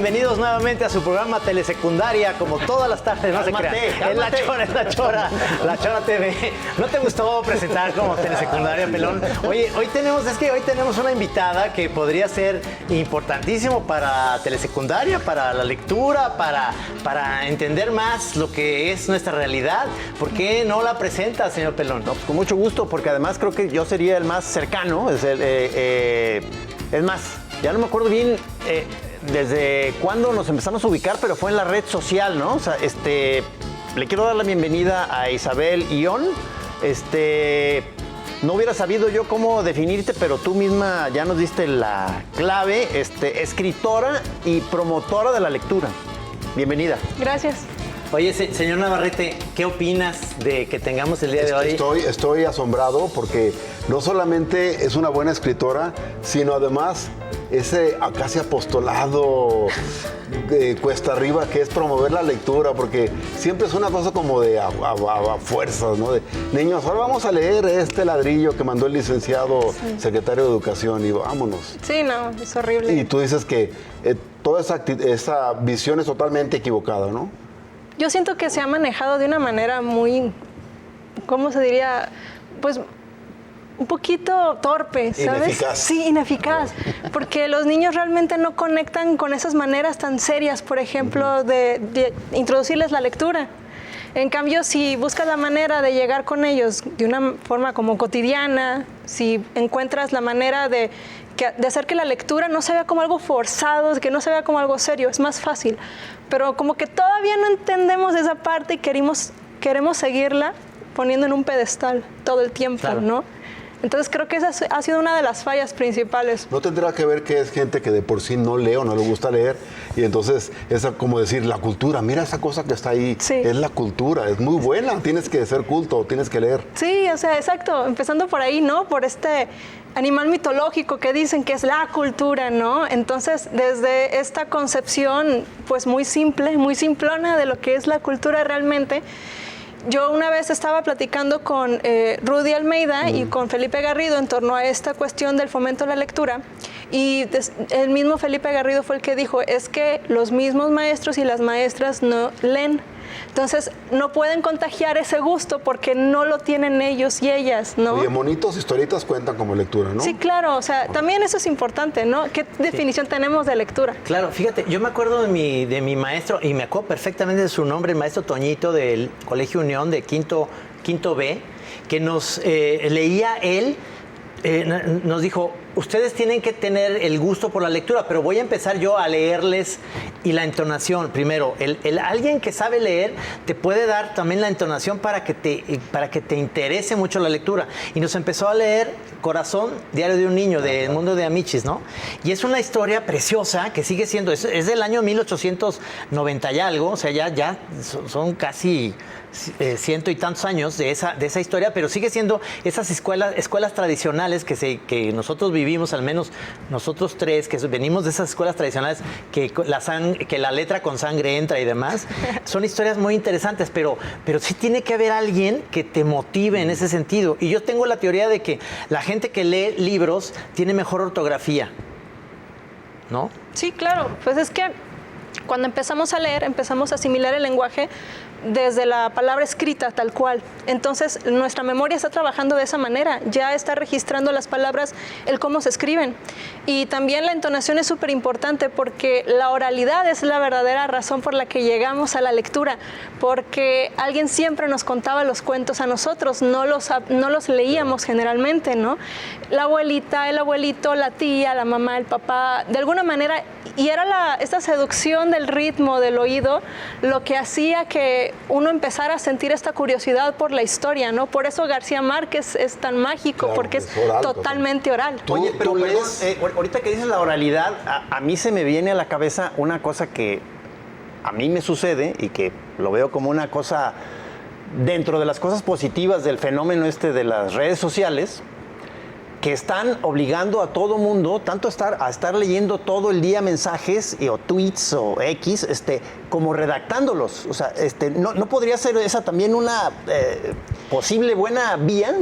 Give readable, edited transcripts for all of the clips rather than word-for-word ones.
Bienvenidos nuevamente a su programa Telesecundaria, como todas las tardes, no se crean. Es La Chora TV. ¿No te gustó presentar como Telesecundaria, pelón? Oye, hoy tenemos una invitada que podría ser importantísimo para Telesecundaria, para la lectura, para entender más lo que es nuestra realidad. ¿Por qué no la presenta, señor Pelón? No, pues con mucho gusto, porque además creo que yo sería el más cercano. Es más, ya no me acuerdo bien desde cuándo nos empezamos a ubicar, pero fue en la red social, ¿no? O sea, le quiero dar la bienvenida a Isabel Ión. No hubiera sabido yo cómo definirte, pero tú misma ya nos diste la clave. Escritora y promotora de la lectura. Bienvenida. Gracias. Oye, señor Navarrete, ¿qué opinas de que tengamos el día de hoy? Estoy asombrado porque no solamente es una buena escritora, sino además ese casi apostolado cuesta arriba que es promover la lectura, porque siempre es una cosa como de a fuerzas, ¿no? De niños, ahora vamos a leer este ladrillo que mandó el licenciado secretario de Educación y vámonos. Sí, no, es horrible. Y tú dices que toda esa visión es totalmente equivocada, ¿no? Yo siento que se ha manejado de una manera muy, ¿cómo se diría? Pues un poquito torpe, ¿sabes? Ineficaz. Sí, ineficaz. Porque los niños realmente no conectan con esas maneras tan serias, por ejemplo, de introducirles la lectura. En cambio, si buscas la manera de llegar con ellos de una forma como cotidiana, si encuentras la manera de hacer que la lectura no se vea como algo forzado, que no se vea como algo serio, es más fácil. Pero como que todavía no entendemos esa parte y queremos seguirla poniendo en un pedestal todo el tiempo, claro, ¿no? Entonces creo que esa ha sido una de las fallas principales. ¿No tendrá que ver que es gente que de por sí no lee o no le gusta leer? Y entonces es como decir, la cultura, mira esa cosa que está ahí, sí, es la cultura, es muy buena, tienes que ser culto, tienes que leer. Sí, o sea, exacto, empezando por ahí, ¿no? Por este animal mitológico que dicen que es la cultura, ¿no? Entonces, desde esta concepción, pues muy simple, muy simplona de lo que es la cultura realmente, yo una vez estaba platicando con Rudy Almeida y con Felipe Garrido en torno a esta cuestión del fomento de la lectura, y el mismo Felipe Garrido fue el que dijo, es que los mismos maestros y las maestras no leen. Entonces, no pueden contagiar ese gusto porque no lo tienen ellos y ellas, ¿no? Oye, monitos, historietas cuentan como lectura, ¿no? Sí, claro, o sea, también eso es importante, ¿no? ¿Qué definición tenemos de lectura? Claro, fíjate, yo me acuerdo de mi maestro, y me acuerdo perfectamente de su nombre, el maestro Toñito del Colegio Unión de quinto B, que nos leía él, nos dijo, ustedes tienen que tener el gusto por la lectura, pero voy a empezar yo a leerles y la entonación. Primero, alguien que sabe leer te puede dar también la entonación para que te interese mucho la lectura. Y nos empezó a leer Corazón, Diario de un Niño, de Edmundo de Amichis, ¿no? Y es una historia preciosa que sigue siendo, es del año 1890 y algo, o sea, ya son casi ciento y tantos años de esa historia, pero sigue siendo esas escuelas tradicionales que nosotros vivimos, al menos nosotros tres, que venimos de esas escuelas tradicionales, que la letra con sangre entra y demás, son historias muy interesantes, pero sí tiene que haber alguien que te motive en ese sentido. Y yo tengo la teoría de que la gente que lee libros tiene mejor ortografía, ¿no? Sí, claro, pues es que cuando empezamos a leer, empezamos a asimilar el lenguaje desde la palabra escrita tal cual. Entonces, nuestra memoria está trabajando de esa manera, ya está registrando las palabras, el cómo se escriben. Y también la entonación es súper importante porque la oralidad es la verdadera razón por la que llegamos a la lectura, porque alguien siempre nos contaba los cuentos a nosotros, no los leíamos generalmente, ¿no? La abuelita, el abuelito, la tía, la mamá, el papá, de alguna manera, y era esta seducción del ritmo, del oído, lo que hacía que uno empezara a sentir esta curiosidad por la historia, ¿no? Por eso García Márquez es tan mágico, claro, porque es oral, totalmente oral. Oye, pero perdón, ahorita que dices la oralidad, a mí se me viene a la cabeza una cosa que a mí me sucede y que lo veo como una cosa dentro de las cosas positivas del fenómeno de las redes sociales, que están obligando a todo mundo, tanto a estar leyendo todo el día mensajes o tweets o X, como redactándolos. O sea, ¿no podría ser esa también una posible buena vía?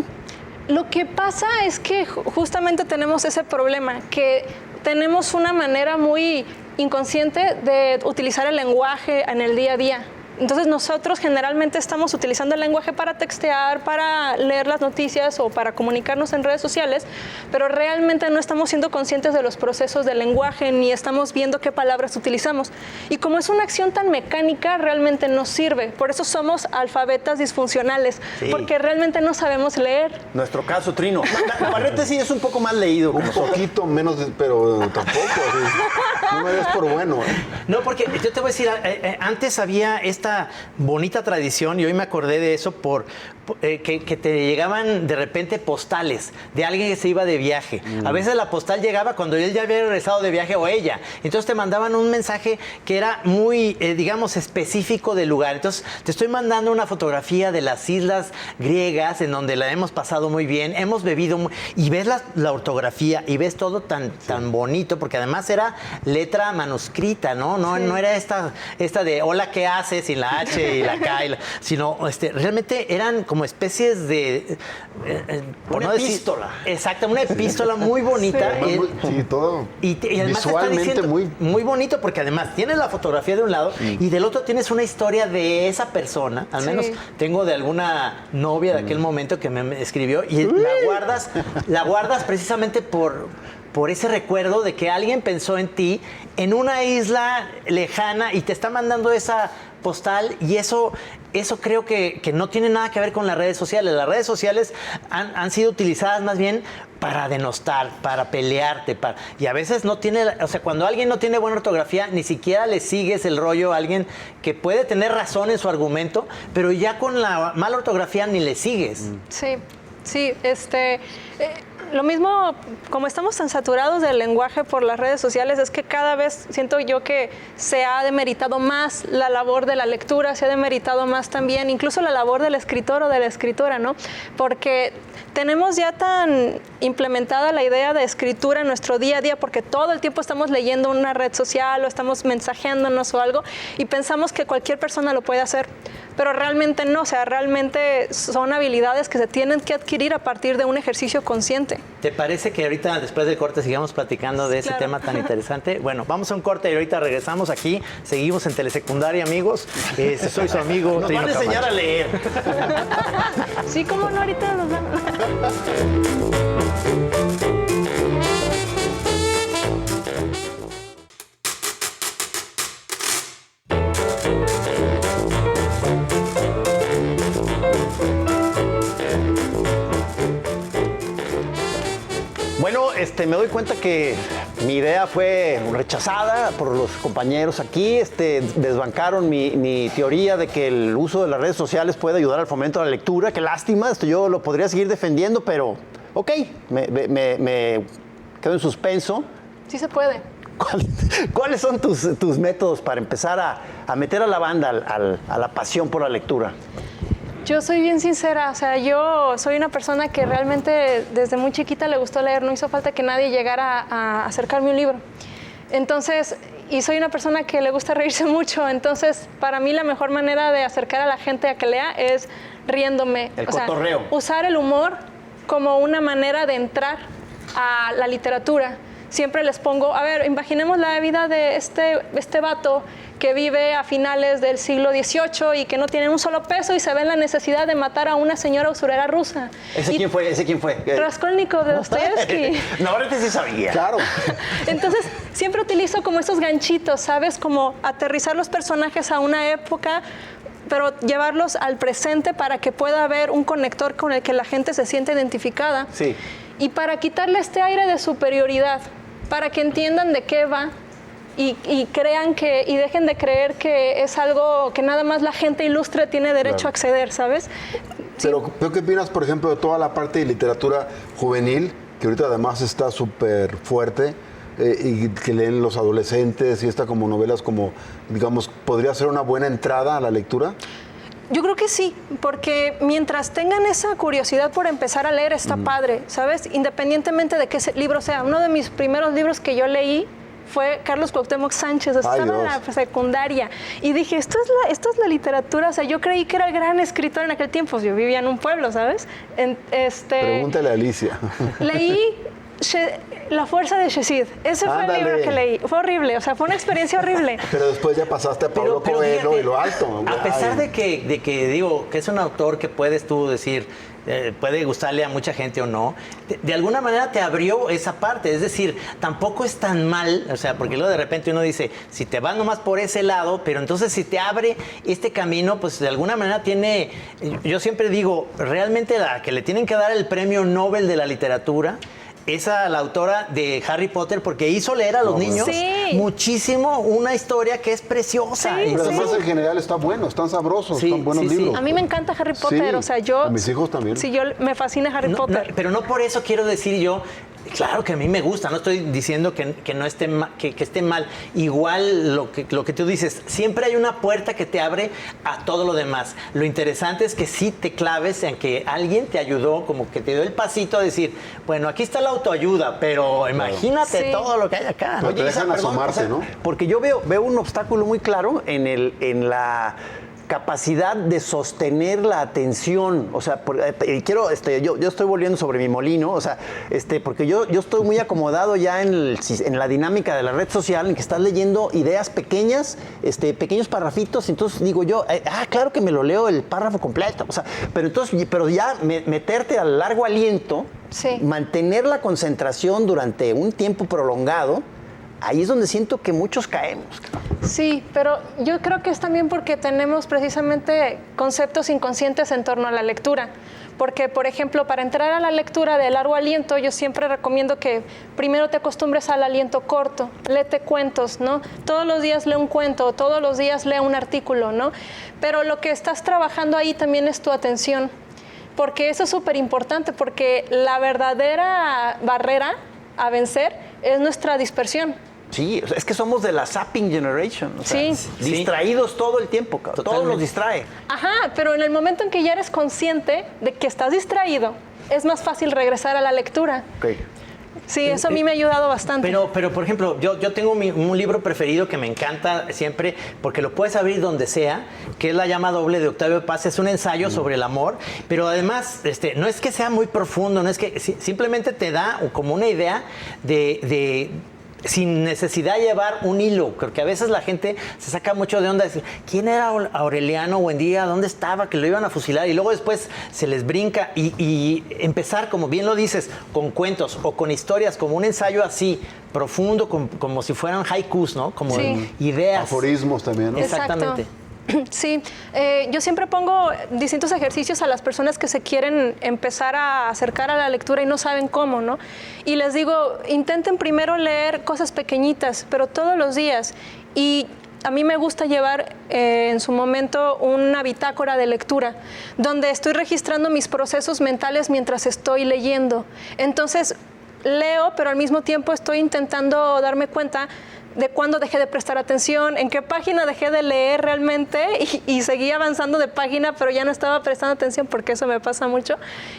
Lo que pasa es que justamente tenemos ese problema, que tenemos una manera muy inconsciente de utilizar el lenguaje en el día a día. Entonces nosotros generalmente estamos utilizando el lenguaje para textear, para leer las noticias o para comunicarnos en redes sociales, pero realmente no estamos siendo conscientes de los procesos del lenguaje ni estamos viendo qué palabras utilizamos. Y como es una acción tan mecánica, realmente no sirve. Por eso somos alfabetas disfuncionales, porque realmente no sabemos leer. Nuestro caso, Trino. Navarrete sí es un poco más leído. Un poquito menos, pero tampoco. Así. No me des por bueno. No, porque yo te voy a decir, antes había esta bonita tradición, y hoy me acordé de eso que te llegaban de repente postales de alguien que se iba de viaje. A veces la postal llegaba cuando él ya había regresado de viaje o ella. Entonces te mandaban un mensaje que era muy, digamos, específico del lugar. Entonces te estoy mandando una fotografía de las islas griegas en donde la hemos pasado muy bien, hemos bebido y ves la ortografía y ves todo tan bonito, porque además era letra manuscrita, ¿no? No era esta de hola, ¿qué haces? Sin la H y la K, sino realmente eran como especies de... una epístola. Exacto, una epístola muy bonita. Sí, todo y además visualmente muy bonito, porque además tienes la fotografía de un lado y del otro tienes una historia de esa persona. Al menos tengo de alguna novia de aquel momento que me escribió y la guardas precisamente por ese recuerdo de que alguien pensó en ti en una isla lejana y te está mandando esa postal, y eso creo que no tiene nada que ver con las redes sociales. Las redes sociales han sido utilizadas más bien para denostar, para pelearte, y a veces no tiene, o sea, cuando alguien no tiene buena ortografía, ni siquiera le sigues el rollo a alguien que puede tener razón en su argumento, pero ya con la mala ortografía ni le sigues. Sí, lo mismo, como estamos tan saturados del lenguaje por las redes sociales, es que cada vez siento yo que se ha demeritado más la labor de la lectura, se ha demeritado más también, incluso la labor del escritor o de la escritora, ¿no? Porque tenemos ya tan implementada la idea de escritura en nuestro día a día, porque todo el tiempo estamos leyendo una red social o estamos mensajeándonos o algo, y pensamos que cualquier persona lo puede hacer. Pero realmente no, o sea, realmente son habilidades que se tienen que adquirir a partir de un ejercicio consciente. ¿Te parece que ahorita, después del corte, sigamos platicando de ese tema tan interesante? Bueno, vamos a un corte y ahorita regresamos aquí. Seguimos en Telesecundaria, amigos. Soy su amigo Nos Trino van a enseñar Camacho. a leer. Sí, cómo no, ahorita nos van. Bueno, me doy cuenta que mi idea fue rechazada por los compañeros aquí. Desbancaron mi teoría de que el uso de las redes sociales puede ayudar al fomento de la lectura. Qué lástima, yo lo podría seguir defendiendo, pero ok, me quedo en suspenso. Sí se puede. ¿Cuáles son tus métodos para empezar a meter a la banda a la pasión por la lectura? Yo soy bien sincera, o sea, yo soy una persona que realmente desde muy chiquita le gustó leer, no hizo falta que nadie llegara a acercarme un libro. Entonces, y soy una persona que le gusta reírse mucho, entonces para mí la mejor manera de acercar a la gente a que lea es riéndome. El cotorreo. Usar el humor como una manera de entrar a la literatura. Siempre les pongo, a ver, imaginemos la vida de este vato que vive a finales del siglo XVIII y que no tiene un solo peso y se ve en la necesidad de matar a una señora usurera rusa. ¿Ese quién fue? Raskolnikov de Dostoyevsky. Navarrete sí sabía. Claro. Entonces, siempre utilizo como esos ganchitos, ¿sabes? Como aterrizar los personajes a una época, pero llevarlos al presente para que pueda haber un conector con el que la gente se sienta identificada. Sí. Y para quitarle este aire de superioridad, para que entiendan de qué va y crean que, y dejen de creer que es algo que nada más la gente ilustre tiene derecho a acceder, ¿sabes? Pero, ¿qué opinas, por ejemplo, de toda la parte de literatura juvenil, que ahorita además está súper fuerte, y que leen los adolescentes y está como novelas como, digamos, podría ser una buena entrada a la lectura? Yo creo que sí, porque mientras tengan esa curiosidad por empezar a leer, está padre, ¿sabes? Independientemente de qué libro sea. Uno de mis primeros libros que yo leí fue Carlos Cuauhtémoc Sánchez, estaba en la secundaria. Y dije, esto es la literatura. O sea, yo creí que era el gran escritor en aquel tiempo. Yo vivía en un pueblo, ¿sabes? Pregúntale a Alicia. Leí La fuerza de Shezid. Ese fue el Ándale. libro que leí. Fue horrible, o sea, fue una experiencia horrible. Pero después ya pasaste a Pablo Coelho fíjate, y lo alto. A pesar Ay. de que digo, que es un autor que puedes tú decir, puede gustarle a mucha gente o no, de alguna manera te abrió esa parte, es decir, tampoco es tan mal, o sea, porque luego de repente uno dice, si te vas nomás por ese lado, pero entonces si te abre este camino, pues de alguna manera tiene, yo siempre digo, realmente la que le tienen que dar el premio Nobel de la literatura, es a la autora de Harry Potter, porque hizo leer a los niños muchísimo una historia que es preciosa. Sí, Pero además sí. en general están buenos, están sabrosos, Sí, están buenos sí, sí. libros. A mí me encanta Harry Potter, Sí, o sea, yo... a mis hijos también. Sí, me fascina Harry No, Potter. pero no por eso quiero decir yo, claro que a mí me gusta, no estoy diciendo que no esté que esté mal. Igual lo que tú dices, siempre hay una puerta que te abre a todo lo demás. Lo interesante es que sí te claves en que alguien te ayudó, como que te dio el pasito a decir, bueno, aquí está la autoayuda, pero imagínate Sí. todo lo que hay acá. Pero te dejan perdón, asomarte, ¿no? Porque yo veo un obstáculo muy claro en la capacidad de sostener la atención, o sea, yo estoy volviendo sobre mi molino, o sea, porque yo estoy muy acomodado ya en la dinámica de la red social, en que estás leyendo ideas pequeñas, pequeños parrafitos, entonces digo yo, claro que me lo leo el párrafo completo, o sea, pero ya meterte al largo aliento, Sí. mantener la concentración durante un tiempo prolongado, ahí es donde siento que muchos caemos. Sí, pero yo creo que es también porque tenemos precisamente conceptos inconscientes en torno a la lectura. Porque, por ejemplo, para entrar a la lectura de largo aliento, yo siempre recomiendo que primero te acostumbres al aliento corto, léete cuentos, ¿no? Todos los días lee un cuento, todos los días lee un artículo, ¿no? Pero lo que estás trabajando ahí también es tu atención. Porque eso es súper importante, porque la verdadera barrera a vencer es nuestra dispersión. Sí, o sea, es que somos de la zapping generation, o sea, Sí. distraídos todo el tiempo, cabrón. Todo Totalmente. nos distrae. Ajá, pero en el momento en que ya eres consciente de que estás distraído, es más fácil regresar a la lectura. Okay. Sí, eso a mí me ha ayudado bastante. Pero por ejemplo, yo tengo un libro preferido que me encanta siempre, porque lo puedes abrir donde sea, que es La llama doble de Octavio Paz. Es un ensayo sobre el amor, pero además no es que sea muy profundo, no es que simplemente te da como una idea de sin necesidad de llevar un hilo, porque a veces la gente se saca mucho de onda, decir, ¿quién era Aureliano Buendía? ¿Dónde estaba? Que lo iban a fusilar, y luego después se les brinca, y empezar, como bien lo dices, con cuentos o con historias, como un ensayo así, profundo, como si fueran haikus, ¿no? Como Sí. ideas. Aforismos también, ¿no? Exactamente. Sí, yo siempre pongo distintos ejercicios a las personas que se quieren empezar a acercar a la lectura y no saben cómo, ¿no? Y les digo, intenten primero leer cosas pequeñitas, pero todos los días. Y a mí me gusta llevar en su momento una bitácora de lectura, donde estoy registrando mis procesos mentales mientras estoy leyendo. Entonces, leo, pero al mismo tiempo estoy intentando darme cuenta de cuándo dejé de prestar atención, en qué página dejé de leer realmente y seguí avanzando de página, pero ya no estaba prestando atención, porque eso me pasa mucho.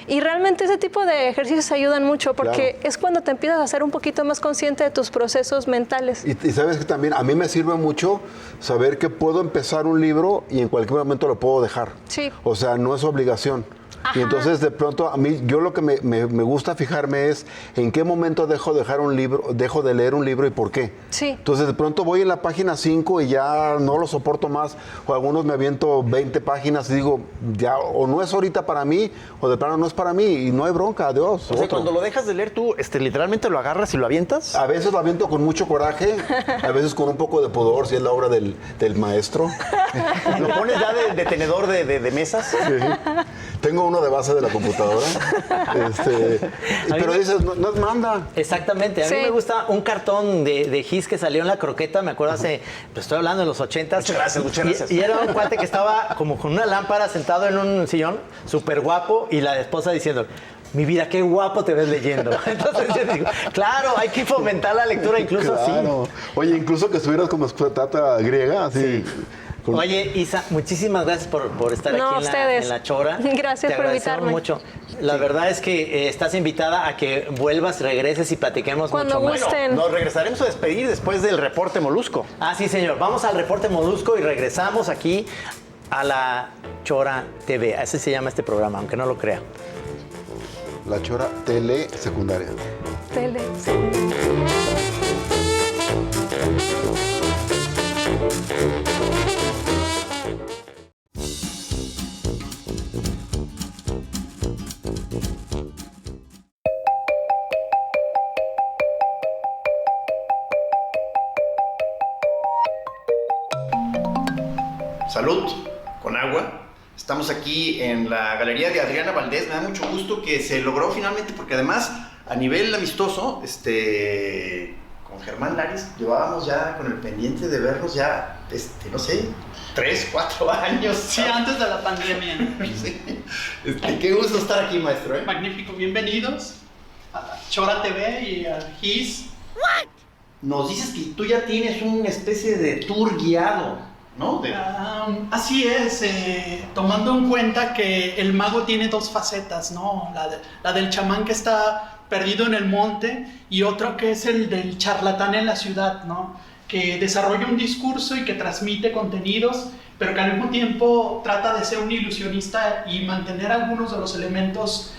Y realmente ese tipo de ejercicios ayudan mucho, porque es cuando te empiezas a ser un poquito más consciente de tus procesos mentales. Y sabes que también a mí me sirve mucho saber que puedo empezar un libro y en cualquier momento lo puedo dejar. Sí. O sea, no es obligación. Ajá. Y entonces de pronto a mí, yo lo que me gusta fijarme es en qué momento dejo de leer un libro y por qué. Sí. Entonces de pronto voy en la página 5 y ya no lo soporto más, o algunos me aviento 20 páginas y digo, ya, o no es ahorita para mí, o de plano no es para mí, y no hay bronca, adiós. O sea, otro. cuando lo dejas de leer tú, literalmente lo agarras y lo avientas. A veces lo aviento con mucho coraje, a veces con un poco de pudor, si es la obra del maestro. Lo pones ya de tenedor de mesas. Sí. Tengo uno de base de la computadora. Pero dices, no es manda. Exactamente, a mí Sí. me gusta un cartón de Gis que salió en la croqueta, me acuerdo pues estoy hablando de los 80s. Muchas gracias. Y era un cuate que estaba como con una lámpara sentado en un sillón, súper guapo, y la esposa diciendo, mi vida, qué guapo te ves leyendo. Entonces yo digo, claro, hay que fomentar la lectura incluso así. Claro. Oye, incluso que estuvieras como tata griega, así. con- Oye, Isa, muchísimas gracias por estar No, aquí ustedes. en la Chora. Gracias Te por agradecemos invitarme. mucho. La verdad es que estás invitada a que vuelvas, regreses y platiquemos Cuando mucho más. gusten. Nos regresaremos a despedir después del reporte Molusco. Ah, sí, señor. Vamos al reporte Molusco y regresamos aquí a la Chora TV. Así se llama este programa, aunque no lo crea. La Chora Tele Secundaria. Dele. Salud, con agua. Estamos aquí en la galería de Adriana Valdés. Me da mucho gusto que se logró finalmente, porque además, a nivel amistoso, con Germán Laris, llevábamos ya con el pendiente de vernos ya, no sé, 3, 4 años. Sí, antes de la pandemia. Sí. Qué gusto estar aquí, maestro. Magnífico, bienvenidos a Chora TV y a His. Nos dices que tú ya tienes una especie de tour guiado, ¿no? Así es, tomando en cuenta que el mago tiene dos facetas, ¿no? La del chamán que está perdido en el monte y otro que es el del charlatán en la ciudad, ¿no? Que desarrolla un discurso y que transmite contenidos, pero que al mismo tiempo trata de ser un ilusionista y mantener algunos de los elementos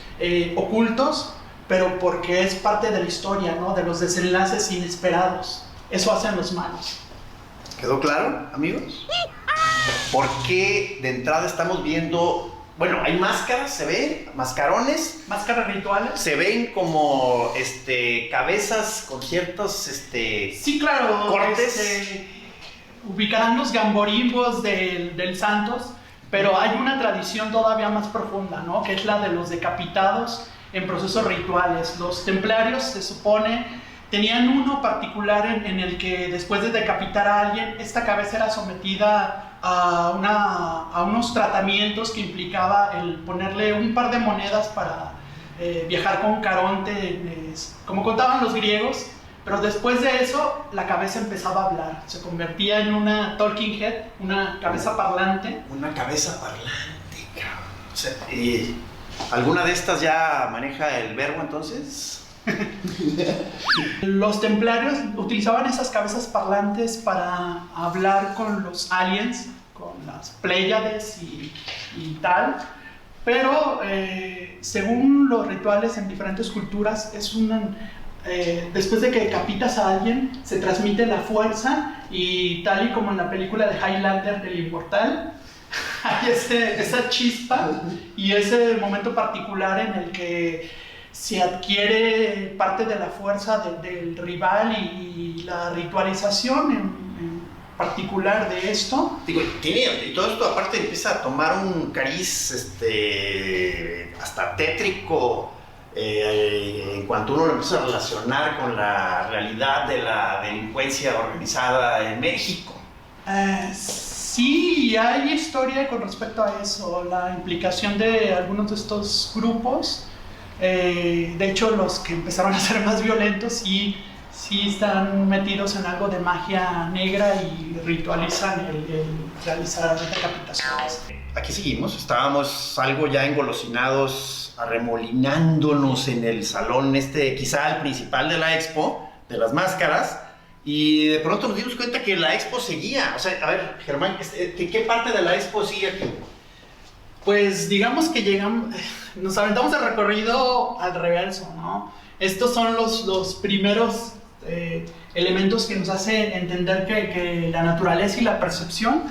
ocultos, pero porque es parte de la historia, ¿no? De los desenlaces inesperados. Eso hacen los magos. ¿Quedó claro, amigos? ¿Por qué de entrada estamos viendo... Bueno, hay máscaras, se ven, mascarones. Máscaras rituales. Se ven como cabezas con ciertos sí, claro, cortes. Ubicarán los gamborimbos del Santos, pero hay una tradición todavía más profunda, ¿no? Que es la de los decapitados en procesos rituales. Los templarios, se supone, tenían uno particular en el que después de decapitar a alguien, esta cabeza era sometida a unos tratamientos que implicaba el ponerle un par de monedas para viajar con Caronte, como contaban los griegos, pero después de eso la cabeza empezaba a hablar, se convertía en una talking head, una cabeza parlante. Una cabeza parlante, cabrón. O sea, ¿alguna de estas ya maneja el verbo entonces? Los templarios utilizaban esas cabezas parlantes para hablar con los aliens, con las Pléyades y tal, pero según los rituales en diferentes culturas después de que decapitas a alguien se transmite la fuerza, y tal y como en la película de Highlander del Inmortal hay esa chispa y ese momento particular en el que se adquiere parte de la fuerza del rival y la ritualización en particular de esto. Digo, y todo esto aparte empieza a tomar un cariz hasta tétrico en cuanto uno lo empieza a relacionar con la realidad de la delincuencia organizada en México. Sí, hay historia con respecto a eso, la implicación de algunos de estos grupos. De hecho, los que empezaron a ser más violentos sí están metidos en algo de magia negra y ritualizan el realizar decapitaciones. Aquí seguimos, estábamos algo ya engolosinados, arremolinándonos en el salón quizá el principal de la expo, de las máscaras, y de pronto nos dimos cuenta que la expo seguía. O sea, a ver, Germán, ¿qué parte de la expo sigue aquí? Pues digamos que nos aventamos el recorrido al reverso, ¿no? Estos son los primeros elementos que nos hacen entender que la naturaleza y la percepción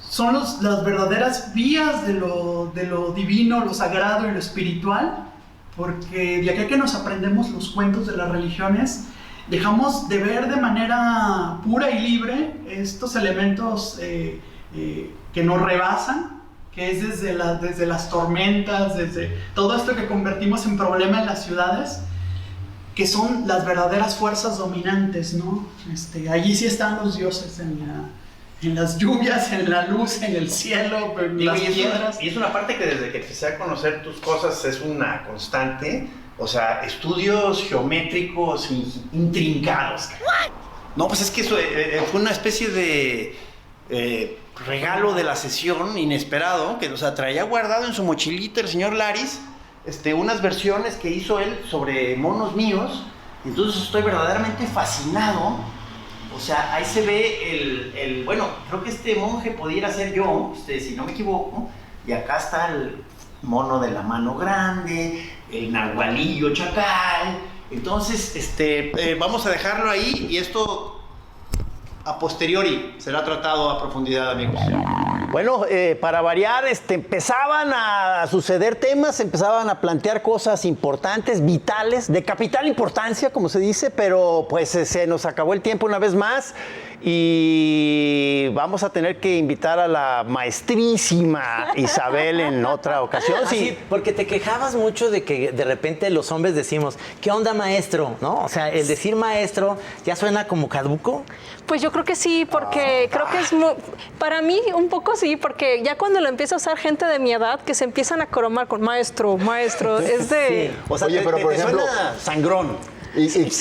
son las verdaderas vías de lo divino, lo sagrado y lo espiritual, porque de aquí que nos aprendemos los cuentos de las religiones, dejamos de ver de manera pura y libre estos elementos que nos rebasan, que es desde las tormentas, desde todo esto que convertimos en problema en las ciudades, que son las verdaderas fuerzas dominantes, ¿no? Allí sí están los dioses, en las lluvias, en la luz, en el cielo, en las piedras. Y es una parte que desde que empecé a conocer tus cosas es una constante, o sea, estudios geométricos intrincados. No, pues es que eso fue una especie de regalo de la sesión inesperado, que, o sea, traía guardado en su mochilita el señor Laris unas versiones que hizo él sobre monos míos. Entonces estoy verdaderamente fascinado. O sea, ahí se ve bueno, creo que este monje pudiera ser yo, si no me equivoco. Y acá está el mono de la mano grande, el nahualillo chacal, Entonces, vamos a dejarlo ahí y esto a posteriori será tratado a profundidad, amigos. Bueno, para variar, empezaban a suceder temas, empezaban a plantear cosas importantes, vitales, de capital importancia, como se dice, pero pues se nos acabó el tiempo una vez más y vamos a tener que invitar a la maestrísima Isabel en otra ocasión. Sí, porque te quejabas mucho de que de repente los hombres decimos, ¿qué onda, maestro? ¿No? O sea, el decir maestro ya suena como caduco. Pues yo creo que sí, porque creo que es para mí un poco sí, porque ya cuando lo empieza a usar gente de mi edad, que se empiezan a cromar con maestro, es de... Sí. O sea, Oye, pero por ejemplo, suena sangrón.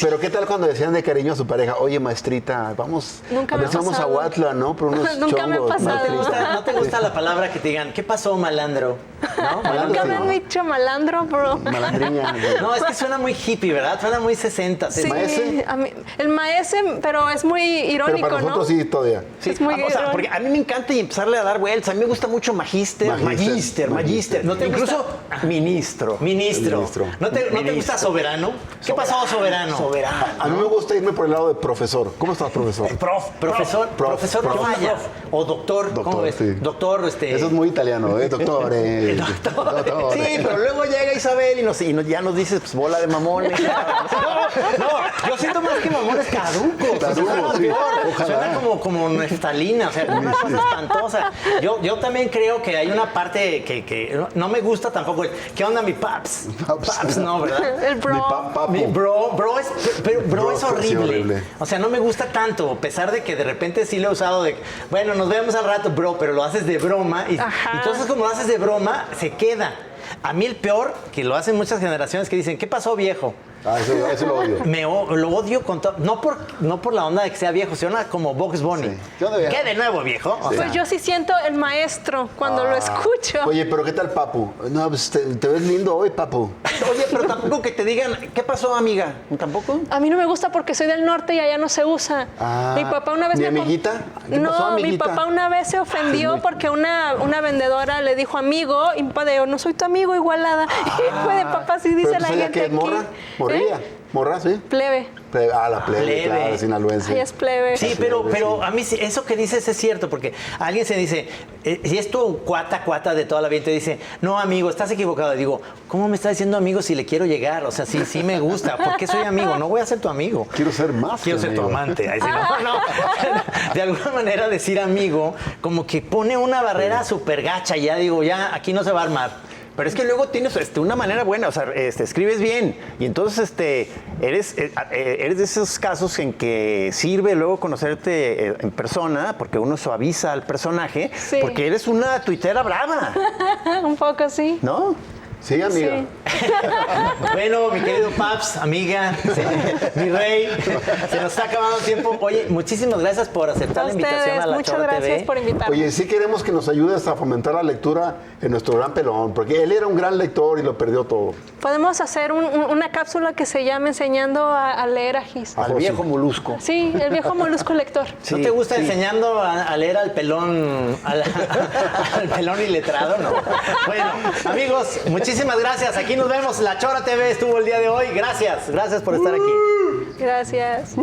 Pero ¿qué tal cuando decían de cariño a su pareja? Oye, maestrita, vamos Nunca a ver me si ha vamos a pasado. Huatla, ¿no? Por unos Nunca me ha chongos, pasado. maestrita. ¿No te gusta la palabra que te digan, ¿qué pasó, malandro? ¿No? Nunca Malandro. me han dicho malandro, bro. Malandriña. No, es que suena muy hippie, ¿verdad? Suena muy 60. Sí, ¿Maese? el maese, pero es muy Pero irónico, para nosotros ¿no? sí, todavía. Sí, Es muy o sea, porque a mí me encanta y empezarle a dar vueltas. A mí me gusta mucho magíster. ¿No te Incluso gusta? ministro. Ministro. Ministro. ¿No te gusta soberano? ¿Qué pasó, soberano? Soberano. A mí me gusta irme por el lado de profesor. ¿Cómo estás, profesor? Profesor, profesor no prof. falla. O doctor, ¿cómo Doctor, ves? sí. Doctor, Eso es muy italiano, ¿eh? Doctor. Doctor. Sí, pero luego llega Isabel y ya nos dice, pues, bola de mamones. No, yo siento más que mamones caducos. Caducos, Suena sí. peor. Ojalá. Suena como neftalina, o sea, una cosa espantosa. Yo también creo que hay una parte que no me gusta tampoco. ¿Qué onda, mi paps? Paps, no, ¿verdad? El bro. Mi papu. Mi bro es, pero bro es Sí, horrible. horrible. O sea, no me gusta tanto, a pesar de que de repente sí lo he usado de, bueno, nos vemos al rato, bro, pero lo haces de broma. Y Ajá. entonces, como lo haces de broma, se queda. A mí el peor, que lo hacen muchas generaciones, que dicen, ¿qué pasó, viejo? Ah, eso lo odio. Lo odio con todo. No por la onda de que sea viejo, suena como Bugs Bunny. Sí. ¿Qué onda, viejo? ¿Qué de nuevo, viejo? O sea, Pues yo sí siento el maestro cuando lo escucho. Oye, pero ¿qué tal, papu? No, pues te ves lindo hoy, papu. Oye, pero tampoco que te digan, ¿qué pasó, amiga? ¿Tampoco? A mí no me gusta porque soy del norte y allá no se usa. Ah, Mi papá una vez ¿mi me amiguita? ¿Qué No, pasó, mi amiguita? papá una vez se ofendió porque una vendedora le dijo amigo y mi papá dijo, no soy tu amigo, igualada. Y fue de papá, sí dice ¿Pero la tú sabías gente que es morra? aquí. ¿Morrilla? ¿Eh? ¿Morra, sí? Plebe. La plebe, Plebe. claro, sinaloense. Ella es plebe. Sí, pero a mí eso que dices es cierto, porque alguien se dice, si es tu cuata de toda la vida, te dice, no, amigo, estás equivocado. Y digo, ¿cómo me estás diciendo amigo si le quiero llegar? O sea, sí me gusta. ¿Por qué soy amigo? No voy a ser tu amigo. Quiero ser más Quiero que ser tu amigo. amante. Ahí sí, no. De alguna manera decir amigo, como que pone una barrera súper gacha. Ya digo, ya aquí no se va a armar. Pero es que luego tienes una manera buena, o sea, escribes bien y entonces eres de esos casos en que sirve luego conocerte en persona porque uno suaviza al personaje, Sí. porque eres una tuitera brava, Un poco así. ¿no? Sí, amiga. Sí. Bueno, mi querido Paps, amiga, mi rey, se nos está acabando el tiempo. Oye, muchísimas gracias por aceptar A la invitación ustedes, a La muchas Chora gracias TV. por invitarme. Oye, sí queremos que nos ayudes a fomentar la lectura en nuestro gran pelón, porque él era un gran lector y lo perdió todo. Podemos hacer una cápsula que se llame Enseñando a leer a Gis. Al viejo molusco. Sí, el viejo molusco lector. ¿No te gusta enseñando a leer al pelón, al pelón iletrado? No. Bueno, amigos, muchísimas gracias. Aquí nos vemos. La Chora TV estuvo el día de hoy. Gracias por estar aquí. Gracias.